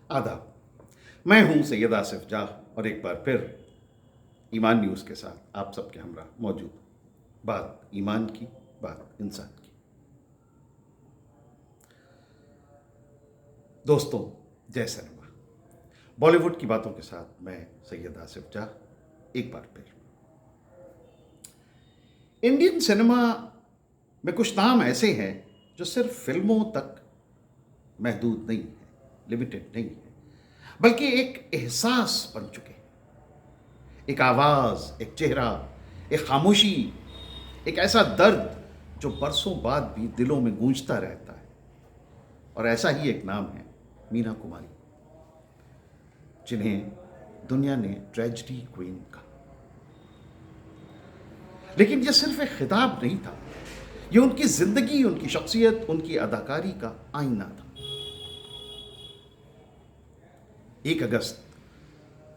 आदाब। मैं हूं सैयद आसिफ जाह और एक बार फिर ईमान न्यूज़ के साथ आप सबके हमरा मौजूद। बात ईमान की, बात इंसान की। दोस्तों, जय सिनेमा। बॉलीवुड की बातों के साथ मैं सैयद आसिफ जाह एक बार फिर। इंडियन सिनेमा में कुछ नाम ऐसे हैं जो सिर्फ फिल्मों तक महदूद नहीं है, लिमिटेड नहीं है, बल्कि एक एहसास बन चुके हैं। एक आवाज, एक चेहरा, एक खामोशी, एक ऐसा दर्द जो बरसों बाद भी दिलों में गूंजता रहता है। और ऐसा ही एक नाम है मीना कुमारी, जिन्हें दुनिया ने ट्रेजेडी क्वीन कहा। लेकिन यह सिर्फ एक खिताब नहीं था, यह उनकी जिंदगी, उनकी शख्सियत, उनकी अदाकारी का आईना था। 1 अगस्त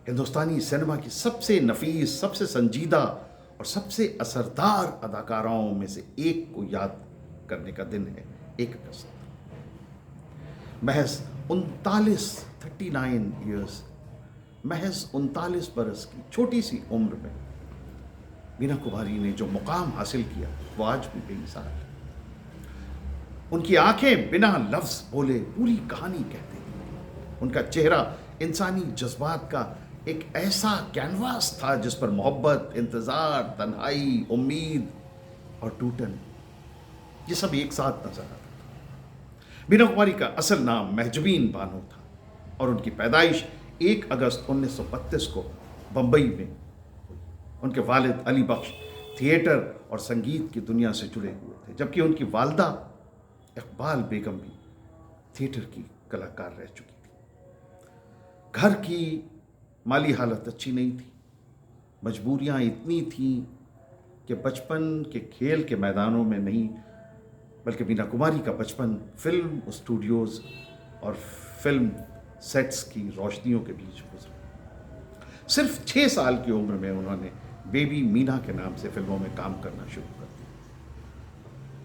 हिंदुस्तानी सिनेमा की सबसे नफीस, सबसे संजीदा और सबसे असरदार अदाकाराओं में से एक को याद करने का दिन है। 1 अगस्त महज 39 ईयर्स, महज 39 बरस की छोटी सी उम्र में मीना कुमारी ने जो मुकाम हासिल किया वो आज भी बेमिसाल है। उनकी आंखें बिना लफ्ज बोले पूरी कहानी कहती हैं। उनका चेहरा इंसानी जज्बात का एक ऐसा कैनवास था जिस पर मोहब्बत, इंतजार, तन्हाई, उम्मीद और टूटन ये सब एक साथ नजर आता था। मीना कुमारी का असल नाम महजबीन बानो था और उनकी पैदाइश 1 अगस्त 1932 को बंबई में हुई। उनके वालिद अली बख्श थिएटर और संगीत की दुनिया से जुड़े हुए थे, जबकि उनकी वालदा इकबाल बेगम भी थिएटर की कलाकार रह चुकी थी। घर की माली हालत अच्छी नहीं थी। मजबूरियां इतनी थीं कि बचपन के खेल के मैदानों में नहीं, बल्कि मीना कुमारी का बचपन फिल्म स्टूडियोज़ और फिल्म सेट्स की रोशनियों के बीच गुजरा। सिर्फ 6 साल की उम्र में उन्होंने बेबी मीना के नाम से फिल्मों में काम करना शुरू कर दिया।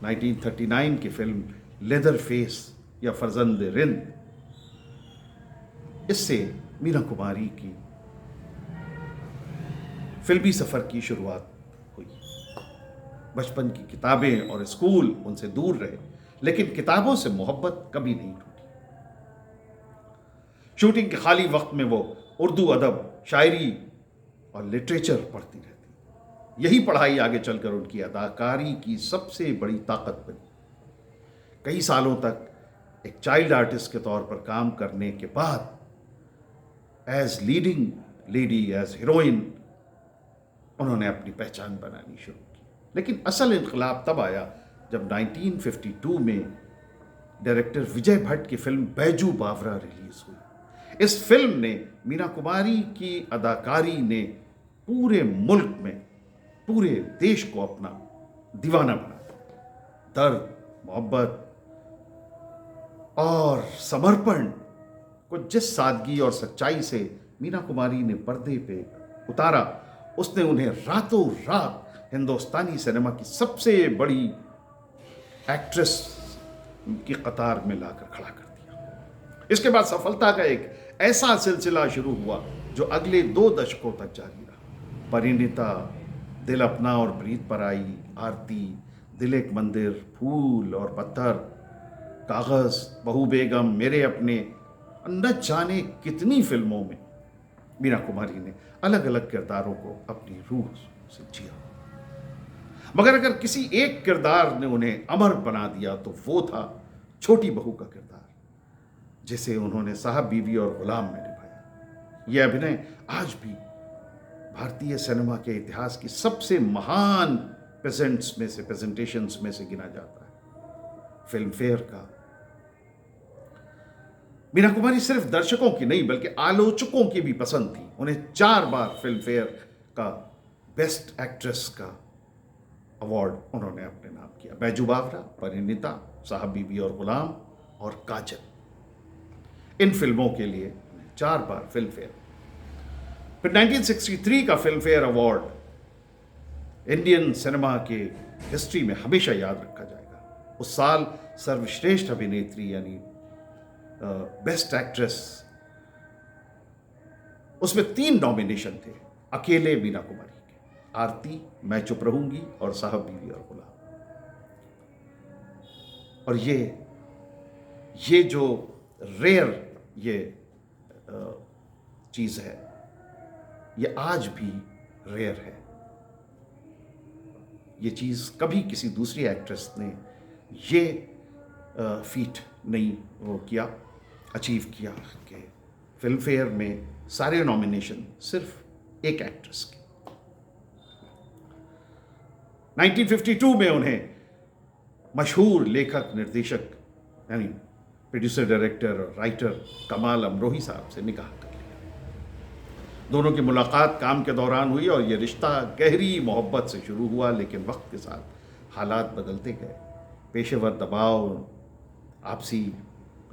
1939 की फिल्म लेदर फेस या फरजंद रिंद, इससे मीना कुमारी की फिल्मी सफर की शुरुआत हुई। बचपन की किताबें और स्कूल उनसे दूर रहे, लेकिन किताबों से मोहब्बत कभी नहीं टूटी। शूटिंग के खाली वक्त में वो उर्दू अदब, शायरी और लिटरेचर पढ़ती रहती। यही पढ़ाई आगे चलकर उनकी अदाकारी की सबसे बड़ी ताकत बनी। कई सालों तक एक चाइल्ड आर्टिस्ट के तौर पर काम करने के बाद as leading lady, as heroine, उन्होंने अपनी पहचान बनानी शुरू की। लेकिन असल इनकलाब तब आया जब 1952 में डायरेक्टर विजय भट्ट की फिल्म बैजू बावरा रिलीज हुई। इस फिल्म ने मीना कुमारी की अदाकारी ने पूरे मुल्क में, पूरे देश को अपना दीवाना बना दिया। दर्द, मोहब्बत और समर्पण को जिस सादगी और सच्चाई से मीना कुमारी ने पर्दे पे उतारा, उसने उन्हें रातों रात हिंदुस्तानी सिनेमा की सबसे बड़ी एक्ट्रेस की कतार में लाकर खड़ा कर दिया। इसके बाद सफलता का एक ऐसा सिलसिला शुरू हुआ जो अगले 2 दशकों तक जारी रहा। परिणीता, दिल अपना और प्रीत पर आई, आरती, दिल एक मंदिर, फूल और पत्थर, कागज, बहू बेगम, मेरे अपने, न जाने कितनी फिल्मों में मीना कुमारी ने अलग अलग किरदारों को अपनी रूह से जिया। मगर अगर किसी एक किरदार ने उन्हें अमर बना दिया तो वो था छोटी बहू का किरदार, जिसे उन्होंने साहब बीवी और गुलाम में निभाया। यह अभिनय आज भी भारतीय सिनेमा के इतिहास की सबसे महान प्रेजेंटेशंस में से गिना जाता है। फिल्म फेयर का मीना कुमारी सिर्फ दर्शकों की नहीं बल्कि आलोचकों की भी पसंद थी। उन्हें 4 बार फिल्म फेयर का बेस्ट एक्ट्रेस का अवार्ड उन्होंने अपने नाम किया। बैजू बावरा, परिणीता, साहब बीबी और गुलाम और काजल, इन फिल्मों के लिए 4 बार फिल्म फेयर। फिर 1963 का film fair award Indian cinema के हिस्ट्री में हमेशा याद रखा जाएगा। उस साल सर्वश्रेष्ठ अभिनेत्री यानी बेस्ट एक्ट्रेस उसमें 3 नॉमिनेशन थे अकेले मीना कुमारी के, आरती, मैं चुप रहूंगी और साहब बीवी और गुलाम। और ये जो रेयर ये चीज है, ये आज भी रेयर है। ये चीज कभी किसी दूसरी एक्ट्रेस ने ये फीट नहीं वो किया, अचीव किया कि फिल्म फेयर में सारे नॉमिनेशन सिर्फ एक एक्ट्रेस के। 1952 में उन्हें मशहूर लेखक निर्देशक यानी प्रोड्यूसर डायरेक्टर और राइटर कमाल अमरोही साहब से निकाह कर लिया। दोनों की मुलाकात काम के दौरान हुई और यह रिश्ता गहरी मोहब्बत से शुरू हुआ, लेकिन वक्त के साथ हालात बदलते गए। पेशेवर दबाव, आपसी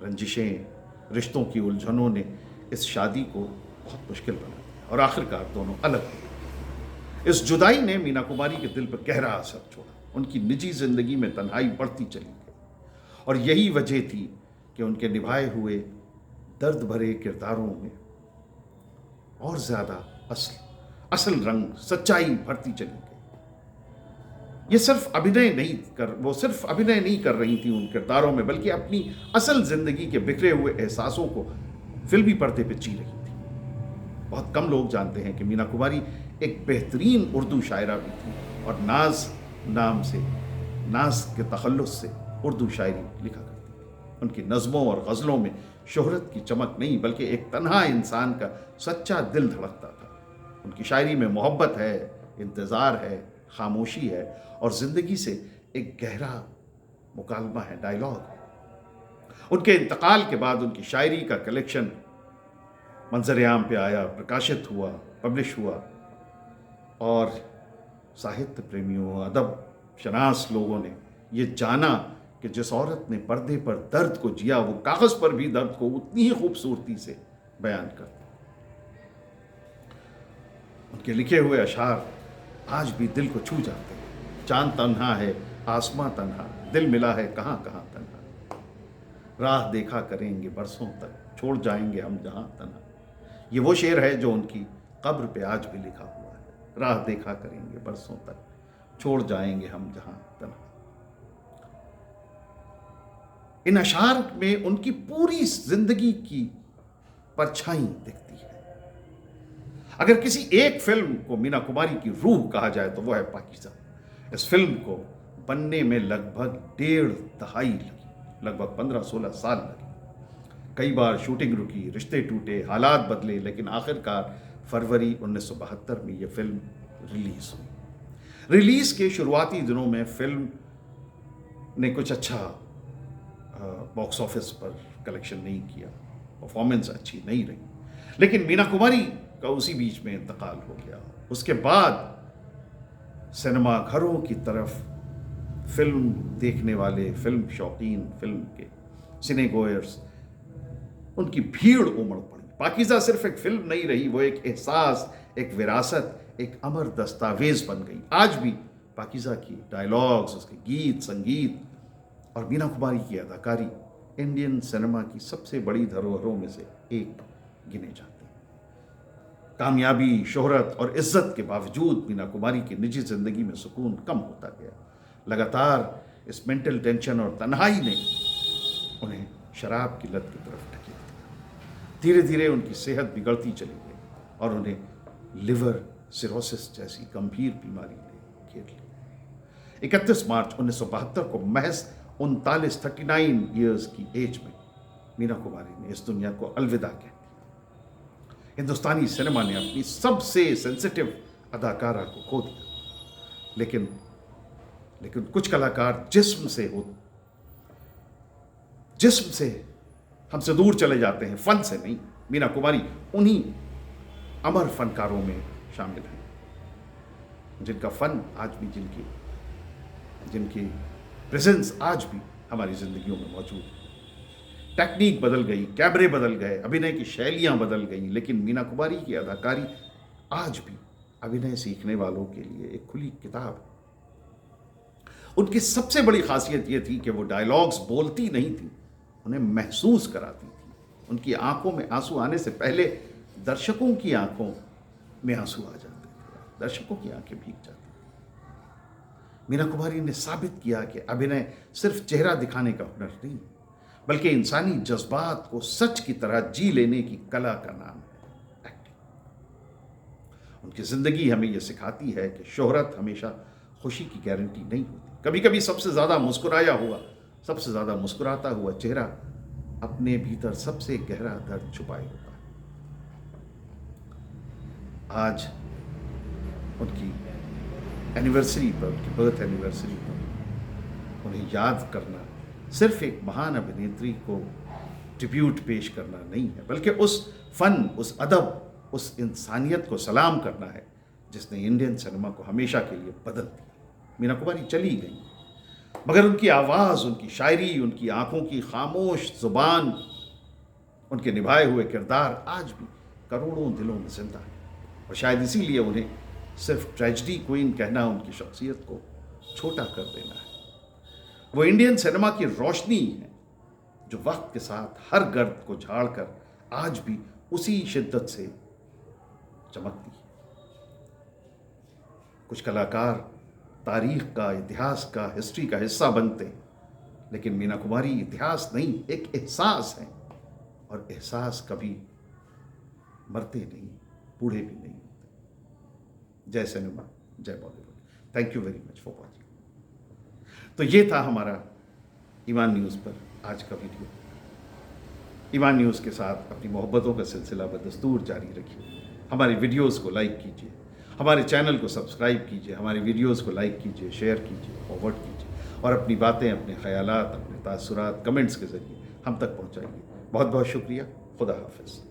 रंजिशें, रिश्तों की उलझनों ने इस शादी को बहुत मुश्किल बना दिया और आखिरकार दोनों अलग हो गए। इस जुदाई ने मीना कुमारी के दिल पर गहरा असर छोड़ा। उनकी निजी जिंदगी में तन्हाई बढ़ती चली गई और यही वजह थी कि उनके निभाए हुए दर्द भरे किरदारों में और ज्यादा असल रंग, सच्चाई भरती चली गई। वो सिर्फ अभिनय नहीं कर रही थी उन किरदारों में, बल्कि अपनी असल जिंदगी के बिखरे हुए एहसासों को फिल्मी पर्दे पर जी रही थी। बहुत कम लोग जानते हैं कि मीना कुमारी एक बेहतरीन उर्दू शायरा भी थी और नाज के तखल्लुस से उर्दू शायरी लिखा करती थी। उनकी नज़मों और गज़लों में शोहरत की चमक नहीं, बल्कि एक तन्हा इंसान का सच्चा दिल धड़कता था। उनकी शायरी में मोहब्बत है, इंतज़ार है, खामोशी है और ज़िंदगी से एक गहरा मुकालमा है, डायलॉग है। उनके इंतकाल के बाद उनकी शायरी का कलेक्शन मंजर आम पे आया, प्रकाशित हुआ, पब्लिश हुआ और साहित्य प्रेमियों, अदब शनास लोगों ने ये जाना कि जिस औरत ने पर्दे पर दर्द को जिया, वो कागज पर भी दर्द को उतनी ही खूबसूरती से बयान करती। उनके लिखे हुए अशार आज भी दिल को छू जाते हैं। चांद तन्हा है, आसमां तन्हा, दिल मिला है कहां कहां तन्हा, राह देखा करेंगे बरसों तक, छोड़ जाएंगे हम जहां तन्हा। ये वो शेर है जो उनकी कब्र पे आज भी लिखा हुआ है। राह देखा करेंगे बरसों तक, छोड़ जाएंगे हम जहां तन्हा। इन अशार में उनकी पूरी जिंदगी की परछाई दिखती है। अगर किसी एक फिल्म को मीना कुमारी की रूह कहा जाए तो वो है पाकीज़ा। इस फिल्म को बनने में लगभग 1.5 दहाई लगी, लगभग 15-16 साल लगे। कई बार शूटिंग रुकी, रिश्ते टूटे, हालात बदले, लेकिन आखिरकार फरवरी 1972 में यह फिल्म रिलीज हुई। रिलीज के शुरुआती दिनों में फिल्म ने कुछ अच्छा बॉक्स ऑफिस पर कलेक्शन नहीं किया, परफॉर्मेंस अच्छी नहीं रही, लेकिन मीना कुमारी का उसी बीच में इंतकाल हो गया। उसके बाद सिनेमा घरों की तरफ फिल्म देखने वाले, फिल्म शौकीन, फिल्म के सिनेगोयर्स, उनकी भीड़ उमड़ पड़ी। पाकीज़ा सिर्फ एक फिल्म नहीं रही, वो एक एहसास, एक विरासत, एक अमर दस्तावेज बन गई। आज भी पाकीज़ा की डायलॉग्स, उसके गीत, संगीत और मीना कुमारी की अदाकारी इंडियन सिनेमा की सबसे बड़ी धरोहरों में से एक गिने जाते हैं। कामयाबी, शोहरत और इज्जत के बावजूद मीना कुमारी की निजी जिंदगी में सुकून कम होता गया। लगातार इस मेंटल टेंशन और तन्हाई ने उन्हें शराब की लत की तरफ ढकेल दिया। धीरे धीरे उनकी सेहत बिगड़ती चली गई और उन्हें लिवर सिरोसिस जैसी गंभीर बीमारी ने घेर ली। 31 मार्च 1972 को महज 39 ईयर्स की एज में मीना कुमारी ने इस दुनिया को अलविदा कह दिया। हिंदुस्तानी सिनेमा ने अपनी सबसे सेंसिटिव अदाकारा को खो दिया। लेकिन कुछ कलाकार जिस्म से हमसे दूर चले जाते हैं, फन से नहीं। मीना कुमारी उन्हीं अमर फनकारों में शामिल हैं जिनका फन आज भी, जिनकी प्रेजेंस आज भी हमारी जिंदगियों में मौजूद है। टेक्निक बदल गई, कैमरे बदल गए, अभिनय की शैलियां बदल गई, लेकिन मीना कुमारी की अदाकारी आज भी अभिनय सीखने वालों के लिए एक खुली किताब है। उनकी सबसे बड़ी खासियत यह थी कि वो डायलॉग्स बोलती नहीं थी, उन्हें महसूस कराती थी। उनकी आंखों में आंसू आने से पहले दर्शकों की आंखों में आंसू आ जाते थे, दर्शकों की आंखें भीग जाती। मीना कुमारी ने साबित किया कि अभिनय सिर्फ चेहरा दिखाने का हुनर नहीं, बल्कि इंसानी जज्बात को सच की तरह जी लेने की कला का नाम है एक्टिंग। उनकी जिंदगी हमें यह सिखाती है कि शोहरत हमेशा खुशी की गारंटी नहीं होती। कभी कभी सबसे ज्यादा मुस्कुराया हुआ, सबसे ज्यादा मुस्कुराता हुआ चेहरा अपने भीतर सबसे गहरा दर्द छुपाए होता है। आज उनकी एनिवर्सरी पर, उनकी बर्थ एनिवर्सरी पर उन्हें याद करना सिर्फ एक महान अभिनेत्री को ट्रिब्यूट पेश करना नहीं है, बल्कि उस फन, उस अदब, उस इंसानियत को सलाम करना है जिसने इंडियन सिनेमा को हमेशा के लिए बदल दिया। मीना कुमारी चली गई, मगर उनकी आवाज़, उनकी शायरी, उनकी आंखों की खामोश जुबान, उनके निभाए हुए किरदार आज भी करोड़ों दिलों में जिंदा है। और शायद इसीलिए उन्हें सिर्फ ट्रेजेडी क्वीन कहना उनकी शख्सियत को छोटा कर देना है। वो इंडियन सिनेमा की रोशनी है जो वक्त के साथ हर गर्द को झाड़कर आज भी उसी शिद्दत से चमकती है। कुछ कलाकार तारीख का, इतिहास का, हिस्ट्री का हिस्सा बनते हैं, लेकिन मीना कुमारी इतिहास नहीं, एक एहसास है। और एहसास कभी मरते नहीं, बूढ़े भी नहीं होते। जय सिनेमा, जय Bollywood. Thank you very much for watching. तो ये था हमारा ईमान न्यूज़ पर आज का वीडियो। ईमान न्यूज़ के साथ अपनी मोहब्बतों का सिलसिला बदस्तूर जारी रखिए। हमारी वीडियोस को लाइक कीजिए, हमारे चैनल को सब्सक्राइब कीजिए, हमारी वीडियोस को लाइक कीजिए, शेयर कीजिए, फॉरवर्ड कीजिए और अपनी बातें, अपने ख्यालात, अपने तासुरात कमेंट्स के ज़रिए हम तक पहुँचाइए। बहुत बहुत शुक्रिया। खुदा हाफिज़।